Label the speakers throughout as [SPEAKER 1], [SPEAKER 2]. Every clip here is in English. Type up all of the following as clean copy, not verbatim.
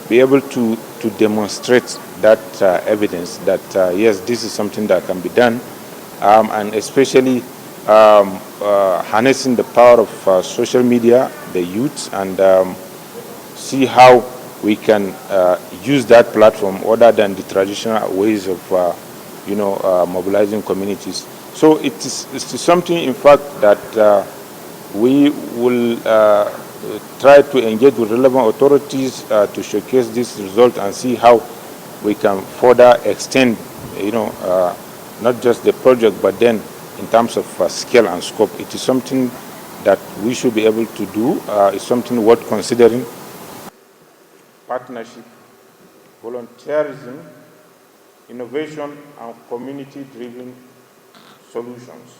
[SPEAKER 1] be able to demonstrate that evidence that yes, this is something that can be done, and especially harnessing the power of social media, the youth, and see how we can use that platform other than the traditional ways of mobilizing communities. So it is something, in fact, that we will try to engage with relevant authorities to showcase this result and see how we can further extend, not just the project, but then in terms of scale and scope. It is something that we should be able to do. It's something worth considering. Partnership, volunteerism, innovation, and community-driven solutions.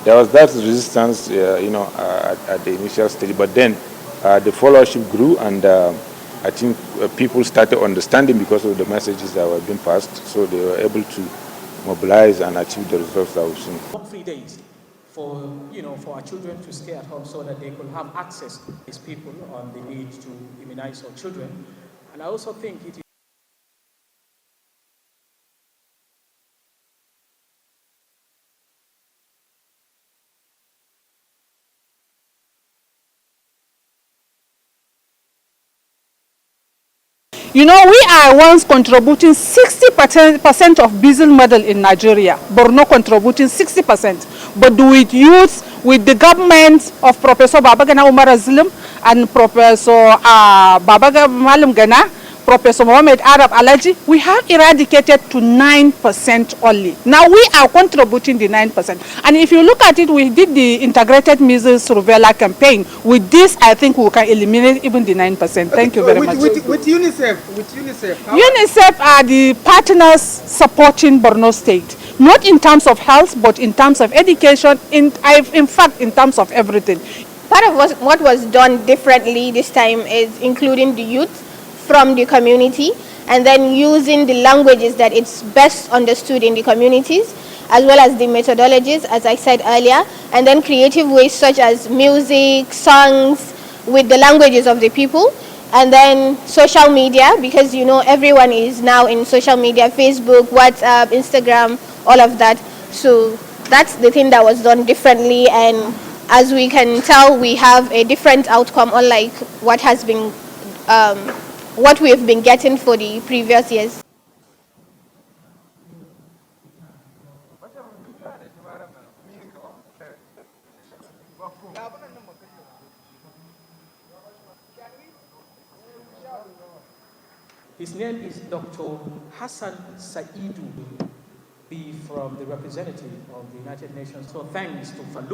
[SPEAKER 1] There was that resistance, at the initial stage, but then the followership grew, and I think people started understanding because of the messages that were being passed, so they were able to mobilize and achieve the results that we've seen.
[SPEAKER 2] 3 days for our children to stay at home so that they could have access to these people on the need to immunize our children. And I also think it is
[SPEAKER 3] we are once contributing 60% of business model in Nigeria, Borno contributing 60%. But with youth, with the government of Professor Babagana Umar Azlim and Professor Babaga Malam Gana, Professor Mohammed Arab Alaji, we have eradicated to 9% only. Now we are contributing the 9%. And if you look at it, we did the integrated measles surveillance campaign. With this, I think we can eliminate even the 9%. Thank you very much.
[SPEAKER 4] With UNICEF,
[SPEAKER 3] UNICEF are the partners supporting Borno State, not in terms of health, but in terms of education, in fact, in terms of everything.
[SPEAKER 5] Part of what was done differently this time is including the youth from the community, and then using the languages that it's best understood in the communities, as well as the methodologies, as I said earlier, and then creative ways such as music, songs, with the languages of the people, and then social media, because everyone is now in social media, Facebook, WhatsApp, Instagram, all of that. So that's the thing that was done differently, and as we can tell, we have a different outcome, unlike what has been what we have been getting for the previous years.
[SPEAKER 2] His name is Dr. Hassan Saidu, from the representative of the United Nations. So thanks to Falun.